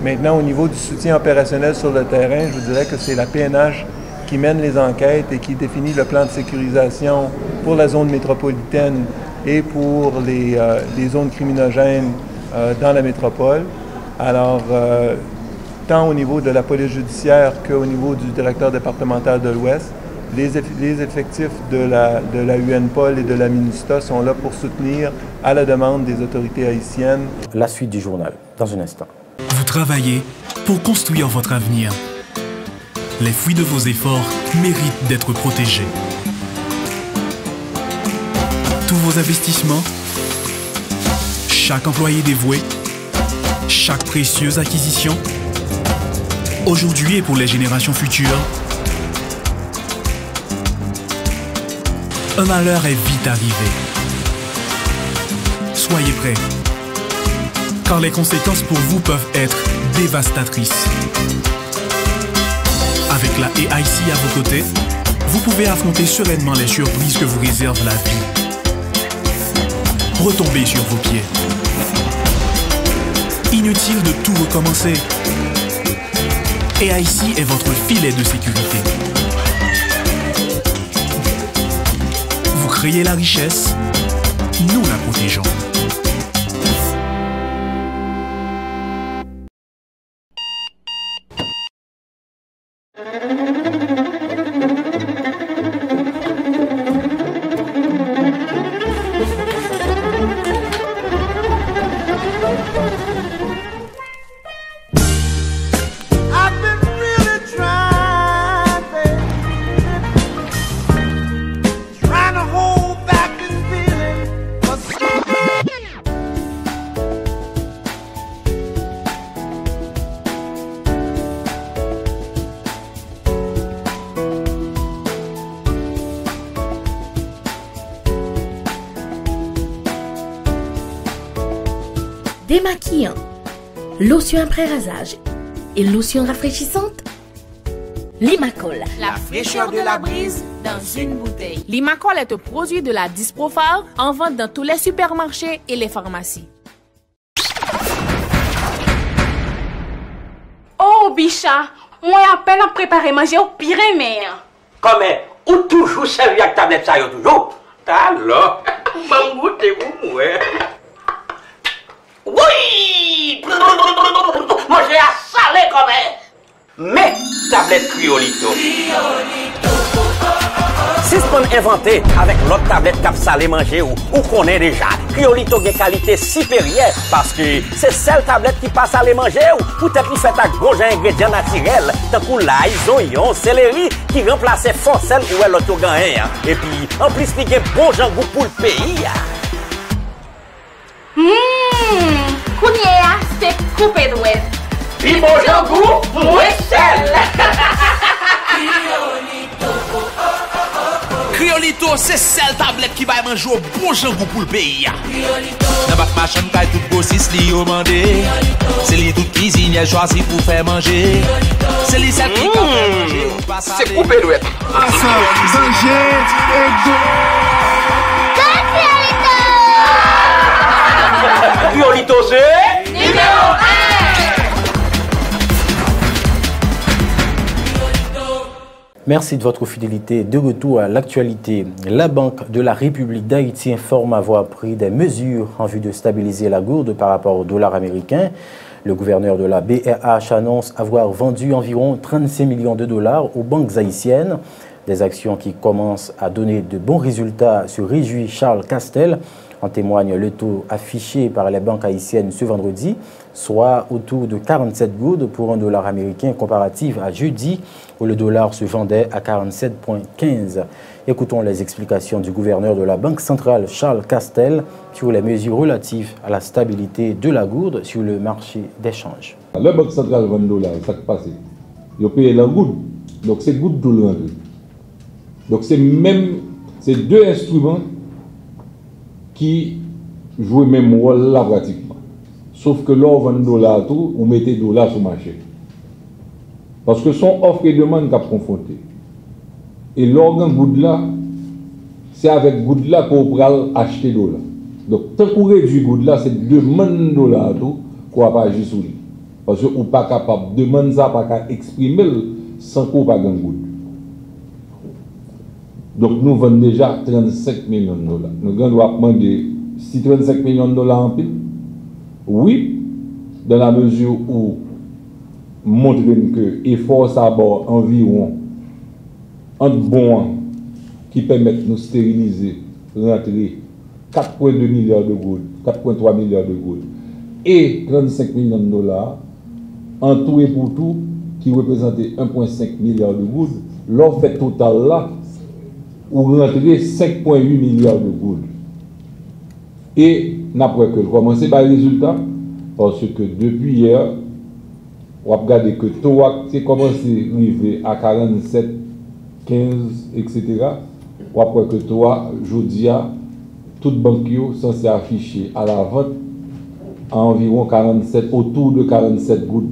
Maintenant, au niveau du soutien opérationnel sur le terrain, je vous dirais que c'est la PNH qui mène les enquêtes et qui définit le plan de sécurisation pour la zone métropolitaine et pour les zones criminogènes dans la métropole. Alors, tant au niveau de la police judiciaire qu'au niveau du directeur départemental de l'Ouest, les effectifs de la UNPOL et de la MINUSTAH sont là pour soutenir à la demande des autorités haïtiennes. La suite du journal, dans un instant. Vous travaillez pour construire votre avenir. Les fruits de vos efforts méritent d'être protégés. Tous vos investissements, chaque employé dévoué, chaque précieuse acquisition, aujourd'hui et pour les générations futures, un malheur est vite arrivé. Soyez prêts, car les conséquences pour vous peuvent être dévastatrices. Avec la AIC à vos côtés, vous pouvez affronter sereinement les surprises que vous réserve la vie. Retombez sur vos pieds. Inutile de tout recommencer. AIC est votre filet de sécurité. Vous créez la richesse, nous la protégeons. Démaquillant, lotion après rasage et lotion rafraîchissante. Limacol. La fraîcheur de la brise dans une bouteille. Limacol est un produit de la Disprofar en vente dans tous les supermarchés et les pharmacies. Oh, Bicha, moi à peine à préparer manger au pire mère. Comme ou toujours servi avec tablette ça yo toujours. Alors, m'en goûter vous ouais. Oui! Manger à salé comme mais tablette Criolito. Si ce qu'on inventé avec l'autre tablette cap salé manger ou connaît déjà, Criolito a qualité supérieure parce que c'est celle tablette qui passe à les manger ou peut-être qui fait à gros ingrédients naturels, tant que l'ail, oignon, céleri qui remplace forcelle ou l'autre gain. Et puis en plus il y a bon goût pour le pays. Kounia, c'est coupé d'ouest. Puis bon goût, moins sel. Criolito, c'est celle tablette qui va manger au bon goût pour le pays. Dans votre machin, tout grossiste li au mandé. C'est li toute cuisine, elle choisit pour faire manger. C'est li celle qui fait manger. C'est coupé d'ouest. Criolito, c'est numéro 1. Merci de votre fidélité. De retour à l'actualité, la Banque de la République d'Haïti informe avoir pris des mesures en vue de stabiliser la gourde par rapport au dollar américain. Le gouverneur de la BRH annonce avoir vendu environ 35 millions de dollars aux banques haïtiennes. Des actions qui commencent à donner de bons résultats, se réjouit Charles Castel. En témoigne le taux affiché par les banques haïtiennes ce vendredi, soit autour de 47 gouttes pour un dollar américain comparatif à jeudi où le dollar se vendait à 47,15. Écoutons les explications du gouverneur de la Banque centrale Charles Castel sur les mesures relatives à la stabilité de la gourde sur le marché d'échange. La Banque centrale vend dollars, ça qui passe. Ils payent la gourde, donc c'est goutte de l'eau. Donc c'est deux instruments qui jouent le même rôle là pratiquement. Sauf que là, on vend dollars tout, on mettez dollars sur le marché. Parce que son offre et demande qu'a confronté. Et l'organe goud là, c'est avec goud là qu'on peut acheter dollars. Donc, tant qu'on réduit goud là, c'est demande dollars tout qu'on va agir sur lui. Parce qu'on n'est pas capable de demander ça, pas qu'à exprimer sans qu'on pas gagne goud. Donc nous vendons déjà 35 millions de dollars. Nous devons demander si 35 millions de dollars en pile. Oui, dans la mesure où montrer que l'effort ça bord environ entre bons qui permettent de nous stériliser, rentrer 4,2 milliards de goud, 4,3 milliards de goud et 35 millions de dollars en tout et pour tout qui représentait 1,5 milliard de goud. L'offre totale là ou rentrer 5,8 milliards de gouttes. Et n'après que commencer par les résultats, parce que depuis hier, on a regardé que TOAC c'est commencé à arriver à 47, 15, etc. Ou après que TOAC, jeudi, toute banque censée afficher à la vente à environ 47, autour de 47 gouttes.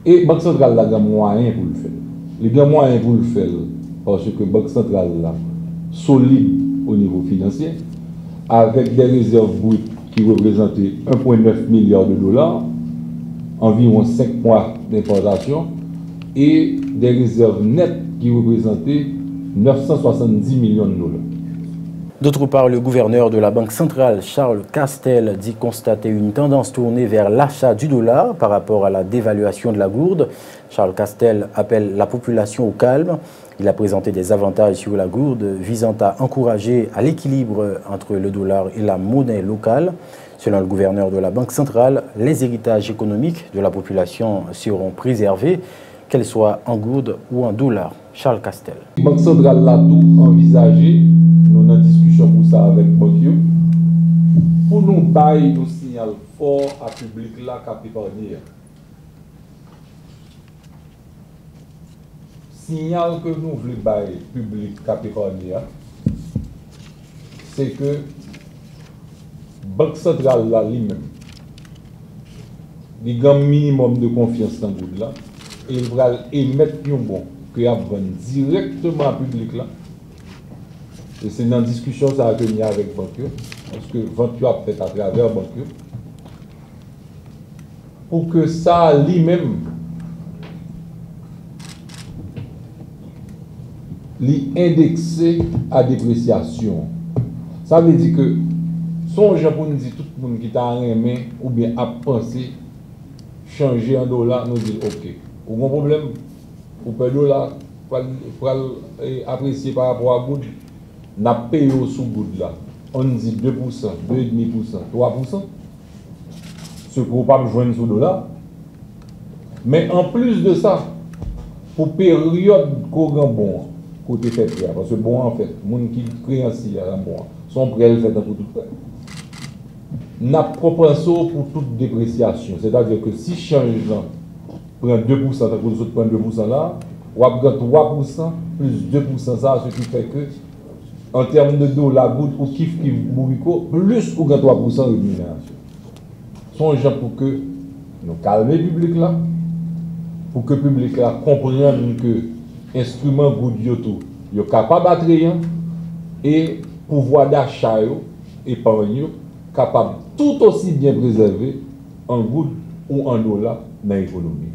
Et Banque centrale a moyen pour le faire. Les grands moyens pour le faire, parce que la Banque centrale là, solide au niveau financier, avec des réserves brutes qui représentaient 1,9 milliard de dollars, environ 5 mois d'importation, et des réserves nettes qui représentaient 970 millions de dollars. D'autre part, le gouverneur de la Banque centrale, Charles Castel, dit constater une tendance tournée vers l'achat du dollar par rapport à la dévaluation de la gourde. Charles Castel appelle la population au calme. Il a présenté des avantages sur la gourde visant à encourager à l'équilibre entre le dollar et la monnaie locale. Selon le gouverneur de la Banque centrale, les héritages économiques de la population seront préservés, qu'elles soient en gourde ou en dollars. Charles Castel. La Banque centrale a tout envisagé. Nous avons une discussion pour ça avec Bokyo. Pour nous bailler un signal fort à public là qui épargné. Signal que nous voulons bailler public qui épargné, c'est que Banque centrale là lui-même, il a un minimum de confiance dans le goud là et il va émettre un bon que a vendre directement au public là. Et c'est dans la discussion que ça a tenu avec Banque, parce que Banque a fait à travers Banque, pour que ça lui-même l'indexé à dépréciation. Ça veut dire que son gens pour nous dire tout le monde qui t'a aimé ou bien a pensé changer en dollars, nous dit ok. Ou un problème, ou pas dollar, pour apprécier par rapport à goud. N'a payé sous goud là, on dit 2%, 2,5%, 3%, ce qu'on ne peut pas joindre sous dollar. Mais en plus de ça, pour période qu'on a bon, côté fait prêt, parce que bon en fait, les gens qui créanciers à bon, sont prêts à le faire pour tout prêt. N'a propension pour toute dépréciation, c'est-à-dire que si change là, prend 2%, vous autres prend 2% là, ou avez 3% plus 2% ça, ce qui fait que en termes de dos, la goutte ou kiff bourrico, plus ou 3% de rémunération. Songez pour que nous calmions le public là, pour que le public là comprenne que l'instrument goutte yoto, il est capable d'attrayer et pouvoir d'achat épargne capable tout aussi bien préservé en goutte ou en dollar dans l'économie.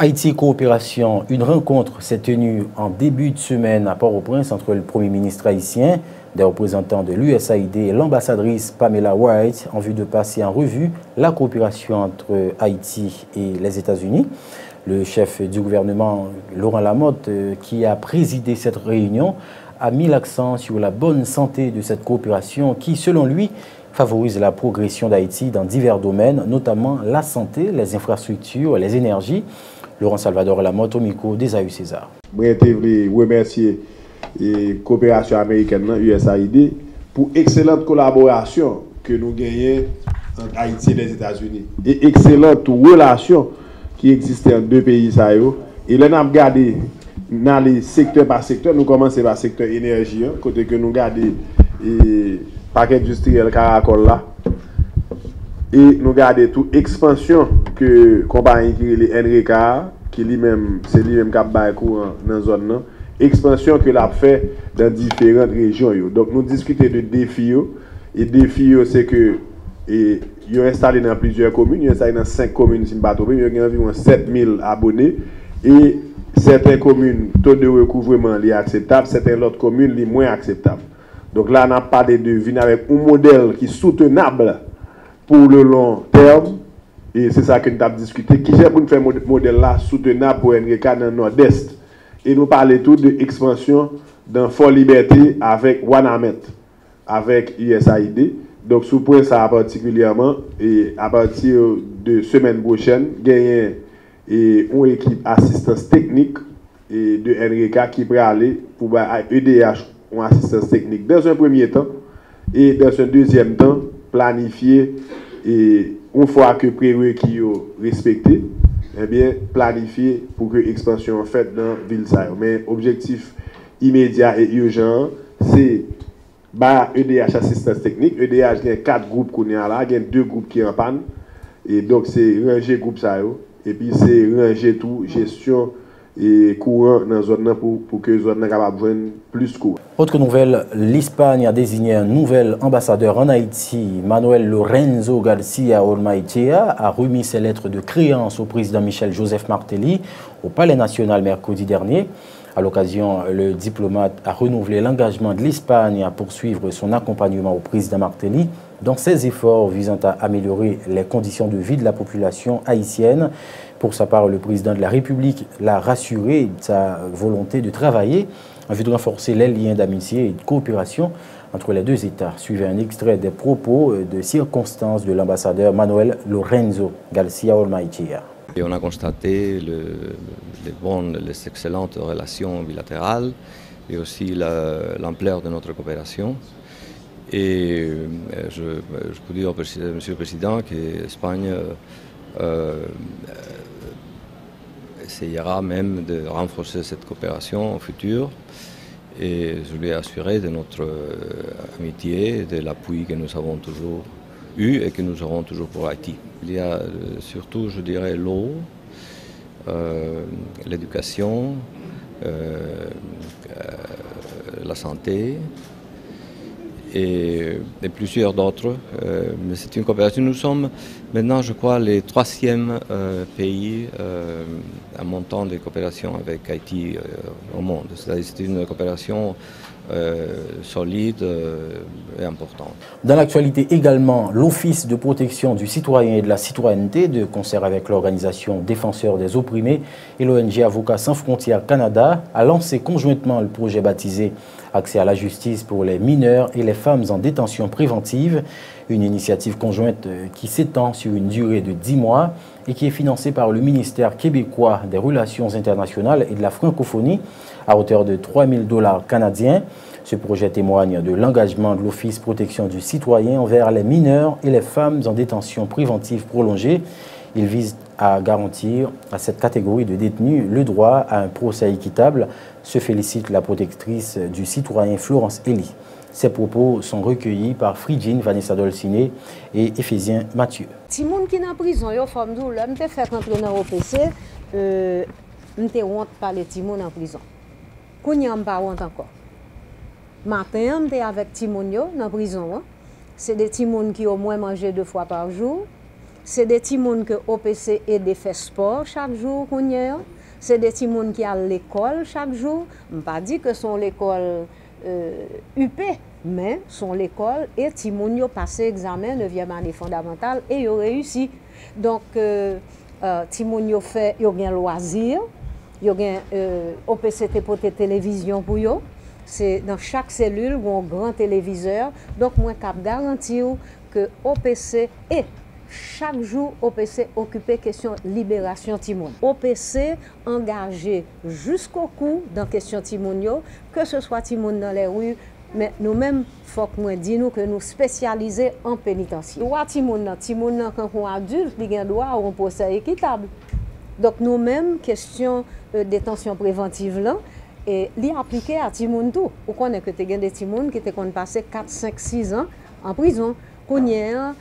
Haïti Coopération, une rencontre s'est tenue en début de semaine à Port-au-Prince entre le Premier ministre haïtien, des représentants de l'USAID et l'ambassadrice Pamela White en vue de passer en revue la coopération entre Haïti et les États-Unis. Le chef du gouvernement, Laurent Lamotte, qui a présidé cette réunion, a mis l'accent sur la bonne santé de cette coopération qui, selon lui, favorise la progression d'Haïti dans divers domaines, notamment la santé, les infrastructures, les énergies. Laurent Salvador Lamotte au micro d'Esaü César. Je voulais remercier la coopération américaine, USAID, pour l'excellente collaboration que nous gagnons entre Haïti et les États-Unis. Et excellente relation qui existait entre deux pays. Et là, nous avons regardé dans les secteurs par secteur. Nous commençons par le secteur énergie, côté que nous regardons le paquet industriel Caracol là. Et nous regardons toute expansion que la compagnie qui est Enrica, qui lui-même, c'est lui-même qui a fait courant dans la zone, expansion que l'a fait dans différentes régions. Donc nous discutons de défis. Et défis, c'est que ils ont installé dans plusieurs communes, ils ont installé dans 5 communes, ils ont environ 7000 abonnés. Et certaines communes, taux de recouvrement est acceptable, certaines autres communes, les moins acceptables. Donc là, on a parlé de venir avec un modèle qui est soutenable pour le long terme, et c'est ça que nous avons discuté, qui est pour nous faire un modèle là soutenable pour Enrica dans le nord-est. Et nous parlons tout de l'expansion dans Fort Liberté avec Wanamet, avec USAID. Donc, sous point ça particulièrement, et à partir de semaine prochaine, gagner une équipe assistance technique et de Enrica qui pourrait aller pour EDH en assistance technique dans un premier temps, et dans un deuxième temps, planifier et une fois que prérequis respecté, eh bien planifier pour que l'expansion faite dans ville ça. Mais objectif immédiat et urgent, c'est EDH assistance technique. EDH il y a 4 groupes qu'on a là, il y a 2 groupes qui sont en panne, et donc c'est ranger groupe ça et puis c'est ranger tout gestion et courant dans la zone pour que la zone soit capable de joindre plus court. Autre nouvelle, l'Espagne a désigné un nouvel ambassadeur en Haïti. Manuel Lorenzo García Olmaechea a remis ses lettres de créance au président Michel Joseph Martelly au Palais national mercredi dernier. À l'occasion, le diplomate a renouvelé l'engagement de l'Espagne à poursuivre son accompagnement au président Martelly dans ses efforts visant à améliorer les conditions de vie de la population haïtienne. Pour sa part, le président de la République l'a rassuré de sa volonté de travailler en vue de renforcer les liens d'amitié et de coopération entre les deux États. Suivez un extrait des propos de circonstances de l'ambassadeur Manuel Lorenzo García Olmaechea. Et on a constaté les excellentes relations bilatérales et aussi l'ampleur de notre coopération. Et je peux dire, Monsieur le Président, que l'Espagne essayera même de renforcer cette coopération au futur. Et je lui ai assuré de notre amitié, de l'appui que nous avons toujours eu et que nous aurons toujours pour Haïti. Il y a surtout, je dirais, l'eau, l'éducation, la santé et plusieurs d'autres. Mais c'est une coopération. Nous sommes maintenant, je crois, les 3e pays à montant de coopération avec Haïti au monde. C'est une coopération solide et importante. Dans l'actualité également, l'Office de protection du citoyen et de la citoyenneté, de concert avec l'organisation Défenseurs des opprimés et l'ONG Avocats sans frontières Canada, a lancé conjointement le projet baptisé Accès à la justice pour les mineurs et les femmes en détention préventive, une initiative conjointe qui s'étend sur une durée de 10 mois et qui est financée par le ministère québécois des Relations internationales et de la francophonie à hauteur de 3 000 $ canadiens. Ce projet témoigne de l'engagement de l'Office protection du citoyen envers les mineurs et les femmes en détention préventive prolongée. Il vise à garantir à cette catégorie de détenus le droit à un procès équitable, se félicite la protectrice du citoyen Florence Elie. Ces propos sont recueillis par Fridjine Vanessa Dolciné et Ephésien Mathieu. Si moun qui en prison, yo femme dou, là m'te fait rentrer dans OPC, m'te honte par les timoun en prison. Kounya m'pa honte encore. Matin, m'te avec timoun yo dans prison, c'est des timoun qui au moins mangé 2 fois par jour. c'est des petits gens que OPC aide faire sport chaque jour. C'est des petits gens qui allent à l'école chaque jour. Je ne pas dire que sont l'école UP, mais sont l'école et les petits gens ont passé l'examen 9e année fondamentale et ils ont réussi. Donc, les petits gens ont fait un loisir. OPC pour la télévision pour eux. C'est dans chaque cellule où un grand téléviseur. Donc, moi, je garantis que OPC est chaque jour OPC occupé question libération Timoun. OPC engagé jusqu'au cou dans question Timoun, que ce soit Timoun dans les rues, mais nous-mêmes, il faut que nous disions que nous spécialisons en pénitentiaire. Droit Timoun, quand on est adulte, il a un droit à un procès équitable. Donc nous-mêmes, question détention préventive là, et l'y appliquer à Timoun tout. Vous connaissez que tu as des Timoun qui ont passé 4, 5, 6 ans en prison. Qu'on y a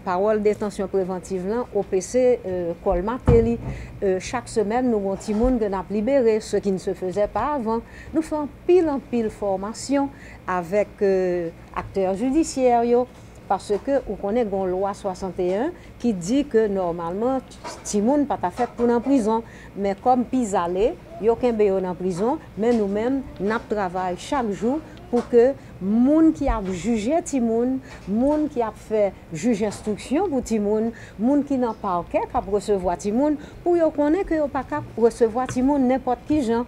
parole détention préventive là, OPC colmaté. Chaque semaine, nous avons des Timoun que nous avons libéré, ce qui ne se faisait pas avant. Nous faisons pile en pile formation avec acteurs judiciaires. Parce que vous connaissez une loi 61 qui dit que normalement, Timoun pas fait pour en prison. Mais comme Pisalé, il n'y a aucun béo en prison, mais nous-mêmes, nous travaillons chaque jour pour que les gens qui ont jugé Timoun, les gens qui ont fait juge instruction pour Timoun, les gens qui n'ont pas capable de recevoir Timoun, pour qu'ils connaissent qu'ils ne sont pas capables de recevoir Timoun n'importe qui gens.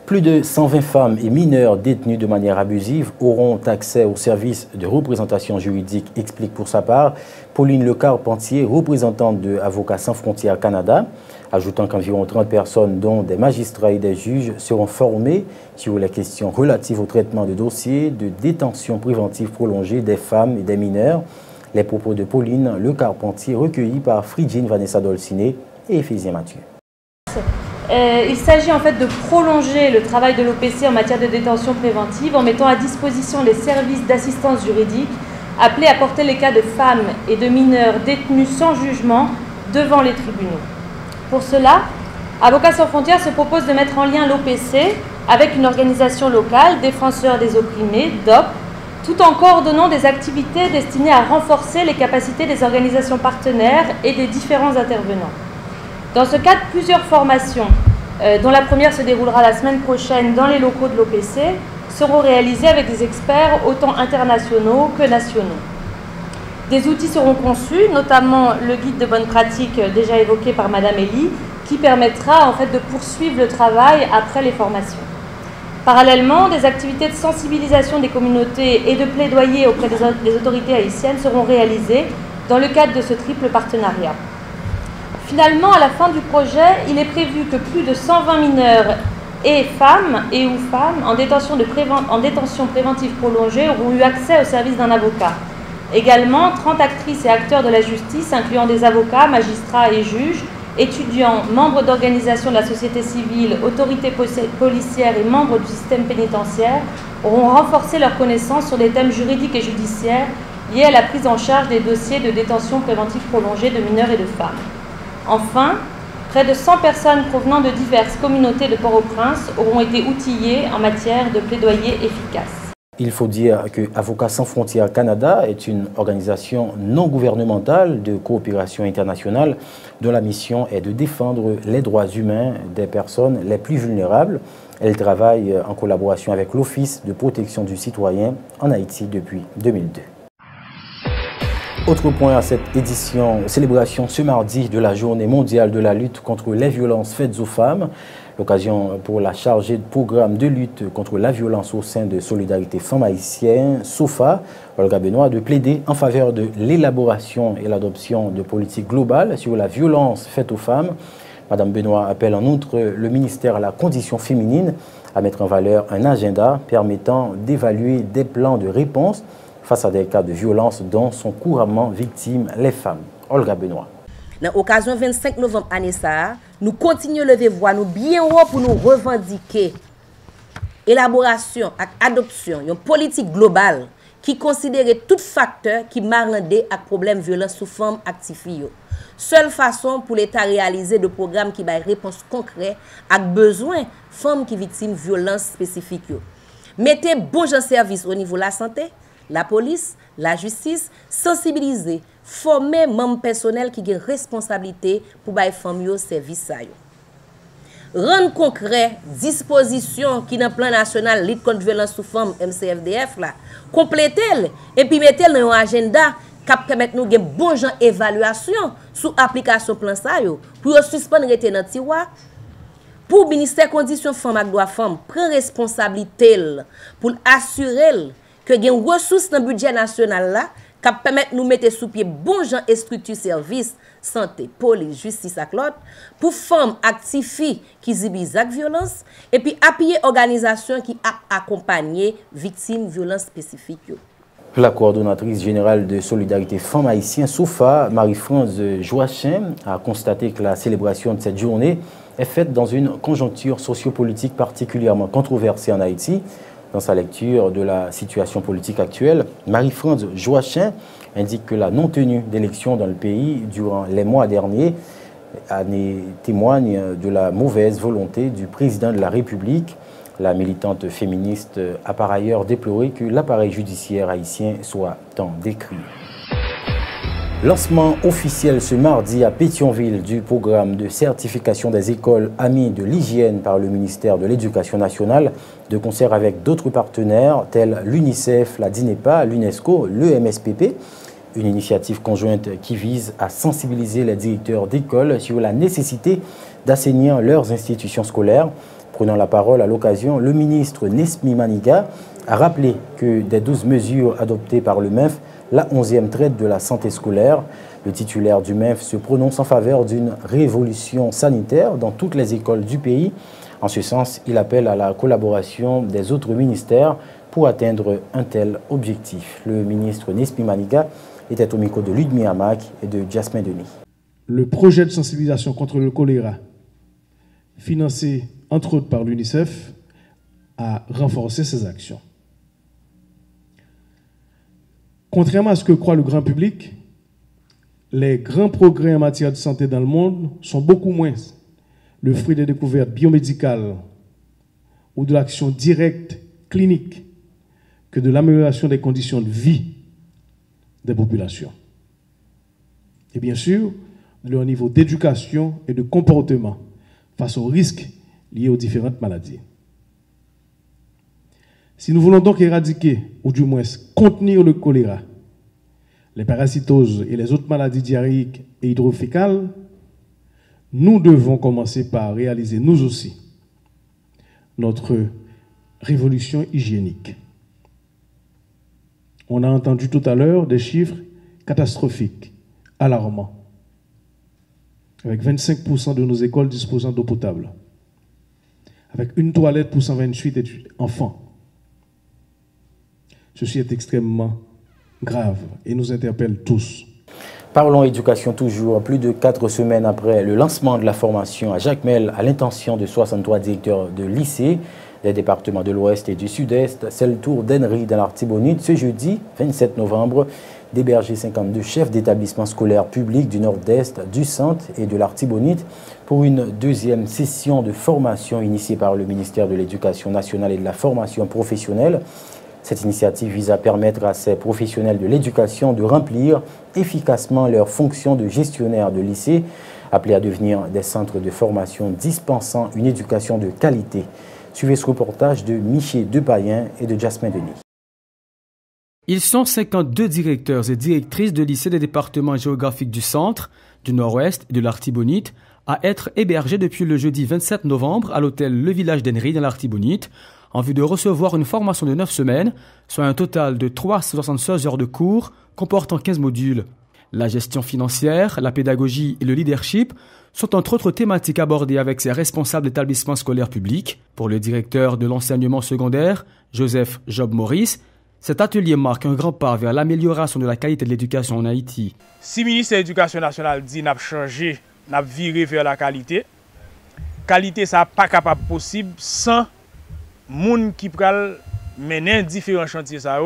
Plus de 120 femmes et mineurs détenus de manière abusive auront accès au service de représentation juridique, explique pour sa part Pauline Lecarpentier, représentante de Avocats sans frontières Canada, ajoutant qu'environ 30 personnes, dont des magistrats et des juges, seront formés sur les questions relatives au traitement de dossiers de détention préventive prolongée des femmes et des mineurs. Les propos de Pauline Lecarpentier recueillis par Fridjine Vanessa Dolciné et Ephésien Mathieu. Il s'agit en fait de prolonger le travail de l'OPC en matière de détention préventive en mettant à disposition les services d'assistance juridique appelés à porter les cas de femmes et de mineurs détenus sans jugement devant les tribunaux. Pour cela, Avocats sans frontières se propose de mettre en lien l'OPC avec une organisation locale, Défenseurs des opprimés, DOP, tout en coordonnant des activités destinées à renforcer les capacités des organisations partenaires et des différents intervenants. Dans ce cadre, plusieurs formations, dont la première se déroulera la semaine prochaine dans les locaux de l'OPC, seront réalisées avec des experts autant internationaux que nationaux. Des outils seront conçus, notamment le guide de bonne pratique déjà évoqué par Madame Elie, qui permettra en fait de poursuivre le travail après les formations. Parallèlement, des activités de sensibilisation des communautés et de plaidoyer auprès des autorités haïtiennes seront réalisées dans le cadre de ce triple partenariat. Finalement, à la fin du projet, il est prévu que plus de 120 mineurs et femmes ou femmes en détention préventive prolongée auront eu accès au service d'un avocat. Également, 30 actrices et acteurs de la justice, incluant des avocats, magistrats et juges, étudiants, membres d'organisations de la société civile, autorités policières et membres du système pénitentiaire, auront renforcé leurs connaissances sur des thèmes juridiques et judiciaires liés à la prise en charge des dossiers de détention préventive prolongée de mineurs et de femmes. Enfin, près de 100 personnes provenant de diverses communautés de Port-au-Prince auront été outillées en matière de plaidoyer efficace. Il faut dire que Avocats sans frontières Canada est une organisation non gouvernementale de coopération internationale dont la mission est de défendre les droits humains des personnes les plus vulnérables. Elle travaille en collaboration avec l'Office de protection du citoyen en Haïti depuis 2002. Autre point à cette édition, célébration ce mardi de la Journée mondiale de la lutte contre les violences faites aux femmes. L'occasion pour la chargée de programme de lutte contre la violence au sein de Solidarité Femmes Haïtiennes, SOFA, Olga Benoît, de plaider en faveur de l'élaboration et l'adoption de politiques globales sur la violence faite aux femmes. Madame Benoît appelle en outre le ministère à la condition féminine à mettre en valeur un agenda permettant d'évaluer des plans de réponse face à des cas de violence dont sont couramment victimes les femmes. Olga Benoît. Dans l'occasion 25 novembre année ça, nous continuons de lever voix nous bien haut pour nous revendiquer élaboration et adoption d'une politique globale qui considère tout facteur qui marandé à problème violence sous forme active. Seule façon pour l'État réaliser de programmes qui baillent réponse concrète à besoin femmes qui victimes violence spécifiques. Mettez bon gens service au niveau de la santé, la police, la justice, sensibiliser, former membres personnels qui ont responsabilité pour bailler famille service ça yo. Rendre concret disposition qui dans plan national lutte contre violence sous femme MCFDF là, compléter et puis mettre dans un agenda qui permettre nous de bon genre évaluation sous application plan ça yo pour suspendre rete dans tiroir. Pour ministère conditions femmes ak droit femme prend responsabilité pour assurer que gen ressources dans budget national là qui permettre nous mettre sous pied bon gens et structure service santé police justice ak l'autre pour femmes actifiées qui subissent ak violence et puis appuyer organisation qui accompagner victimes violence spécifiques yo. La coordonnatrice générale de Solidarité Femmes Haïtiennes, SOFA, Marie-France Joachim, a constaté que la célébration de cette journée est faite dans une conjoncture sociopolitique particulièrement controversée en Haïti. Dans sa lecture de la situation politique actuelle, Marie-France Joachim indique que la non-tenue d'élections dans le pays durant les mois derniers témoigne de la mauvaise volonté du président de la République. La militante féministe a par ailleurs déploré que l'appareil judiciaire haïtien soit tant décrit. Lancement officiel ce mardi à Pétionville du programme de certification des écoles amies de l'hygiène par le ministère de l'Éducation nationale, de concert avec d'autres partenaires tels l'UNICEF, la DINEPA, l'UNESCO, le MSPP. Une initiative conjointe qui vise à sensibiliser les directeurs d'école sur la nécessité d'assainir leurs institutions scolaires. Prenant la parole à l'occasion, le ministre Nesmi Maniga a rappelé que des 12 mesures adoptées par le MENF, la 11e traite de la santé scolaire. Le titulaire du MENF se prononce en faveur d'une révolution sanitaire dans toutes les écoles du pays. En ce sens, il appelle à la collaboration des autres ministères pour atteindre un tel objectif. Le ministre Nesmi Maniga était au micro de Ludmi Hamak et de Jasmin Denis. Le projet de sensibilisation contre le choléra, financé entre autres par l'UNICEF, a renforcé ses actions. Contrairement à ce que croit le grand public, les grands progrès en matière de santé dans le monde sont beaucoup moins le fruit des découvertes biomédicales ou de l'action directe clinique que de l'amélioration des conditions de vie des populations. Et bien sûr, de leur niveau d'éducation et de comportement face aux risques liés aux différentes maladies. Si nous voulons donc éradiquer, ou du moins contenir le choléra, les parasitoses et les autres maladies diarrhéiques et hydrofécales, nous devons commencer par réaliser nous aussi notre révolution hygiénique. On a entendu tout à l'heure des chiffres catastrophiques, alarmants, avec 25% de nos écoles disposant d'eau potable, avec une toilette pour 128 enfants. Ceci est extrêmement grave et nous interpelle tous. Parlons éducation toujours. Plus de 4 semaines après le lancement de la formation à Jacmel à l'intention de 63 directeurs de lycées des départements de l'Ouest et du Sud-Est, c'est le tour d'Henry dans l'Artibonite ce jeudi 27 novembre d'héberger 52 chefs d'établissements scolaires publics du Nord-Est, du Centre et de l'Artibonite pour une deuxième session de formation initiée par le ministère de l'Éducation nationale et de la formation professionnelle. Cette initiative vise à permettre à ces professionnels de l'éducation de remplir efficacement leurs fonctions de gestionnaire de lycée, appelés à devenir des centres de formation dispensant une éducation de qualité. Suivez ce reportage de Miché Depayen et de Jasmin Denis. Ils sont 52 directeurs et directrices de lycées des départements géographiques du Centre, du Nord-Ouest et de l'Artibonite à être hébergés depuis le jeudi 27 novembre à l'hôtel Le Village d'Henry dans l'Artibonite en vue de recevoir une formation de 9 semaines, soit un total de 376 heures de cours comportant 15 modules. La gestion financière, la pédagogie et le leadership sont entre autres thématiques abordées avec ces responsables d'établissements scolaires publics. Pour le directeur de l'enseignement secondaire, Joseph Job Maurice, cet atelier marque un grand pas vers l'amélioration de la qualité de l'éducation en Haïti. Si le ministère de l'Éducation nationale dit n'a changé, n'a viré vers la qualité, ça n'est pas capable possible sans moun qui pral mener différents chantiers ça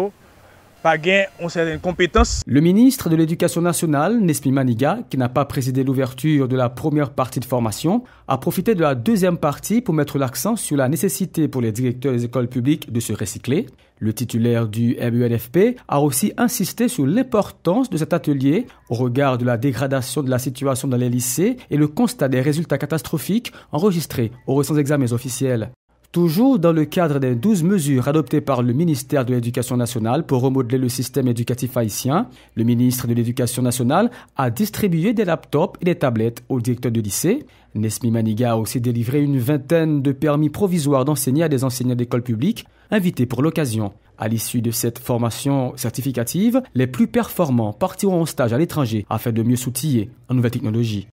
pas gain ont certaines compétences. Le ministre de l'Éducation nationale, Nesmi Maniga, qui n'a pas présidé l'ouverture de la première partie de formation, a profité de la deuxième partie pour mettre l'accent sur la nécessité pour les directeurs des écoles publiques de se recycler. Le titulaire du MENFP a aussi insisté sur l'importance de cet atelier au regard de la dégradation de la situation dans les lycées et le constat des résultats catastrophiques enregistrés aux récents examens officiels. Toujours dans le cadre des 12 mesures adoptées par le ministère de l'Éducation nationale pour remodeler le système éducatif haïtien, le ministre de l'Éducation nationale a distribué des laptops et des tablettes aux directeurs de lycée. Nesmi Maniga a aussi délivré une vingtaine de permis provisoires d'enseigner à des enseignants d'école publique invités pour l'occasion. À l'issue de cette formation certificative, les plus performants partiront en stage à l'étranger afin de mieux s'outiller en nouvelles technologies.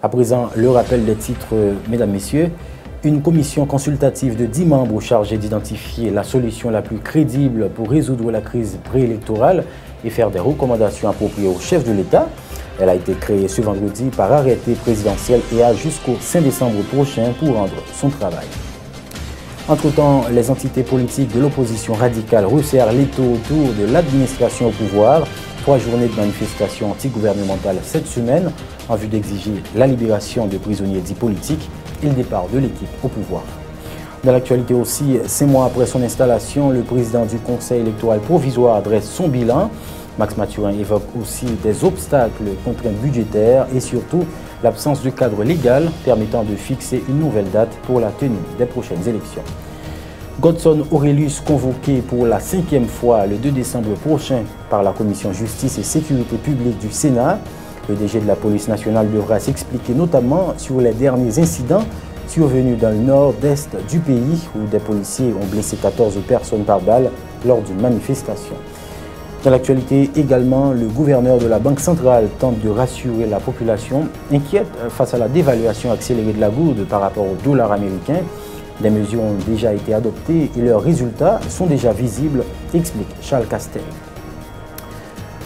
À présent, le rappel des titres, mesdames, messieurs. Une commission consultative de 10 membres chargée d'identifier la solution la plus crédible pour résoudre la crise préélectorale et faire des recommandations appropriées au chef de l'État. Elle a été créée ce vendredi par arrêté présidentiel et a jusqu'au 5 décembre prochain pour rendre son travail. Entre-temps, les entités politiques de l'opposition radicale resserrent l'étau autour de l'administration au pouvoir. 3 journées de manifestations antigouvernementales cette semaine en vue d'exiger la libération de prisonniers dits politiques et le départ de l'équipe au pouvoir. Dans l'actualité aussi, 5 mois après son installation, le président du Conseil électoral provisoire dresse son bilan. Max Mathurin évoque aussi des obstacles, contraintes budgétaires et surtout l'absence de cadre légal permettant de fixer une nouvelle date pour la tenue des prochaines élections. Godson Aurelius convoqué pour la 5e fois le 2 décembre prochain par la Commission Justice et Sécurité publique du Sénat. Le DG de la police nationale devra s'expliquer notamment sur les derniers incidents survenus dans le nord-est du pays où des policiers ont blessé 14 personnes par balle lors d'une manifestation. Dans l'actualité également, le gouverneur de la Banque centrale tente de rassurer la population inquiète face à la dévaluation accélérée de la gourde par rapport au dollar américain. Des mesures ont déjà été adoptées et leurs résultats sont déjà visibles, explique Charles Castel.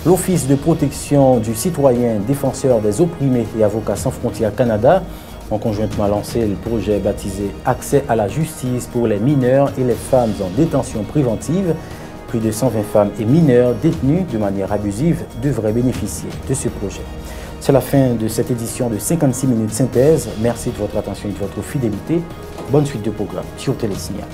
L'Office de protection du citoyen, défenseur des opprimés et Avocats sans frontières Canada ont conjointement lancé le projet baptisé Accès à la justice pour les mineurs et les femmes en détention préventive. Plus de 120 femmes et mineurs détenus de manière abusive devraient bénéficier de ce projet. C'est la fin de cette édition de 56 minutes synthèse. Merci de votre attention et de votre fidélité. Bonne suite de programme sur Télésignal.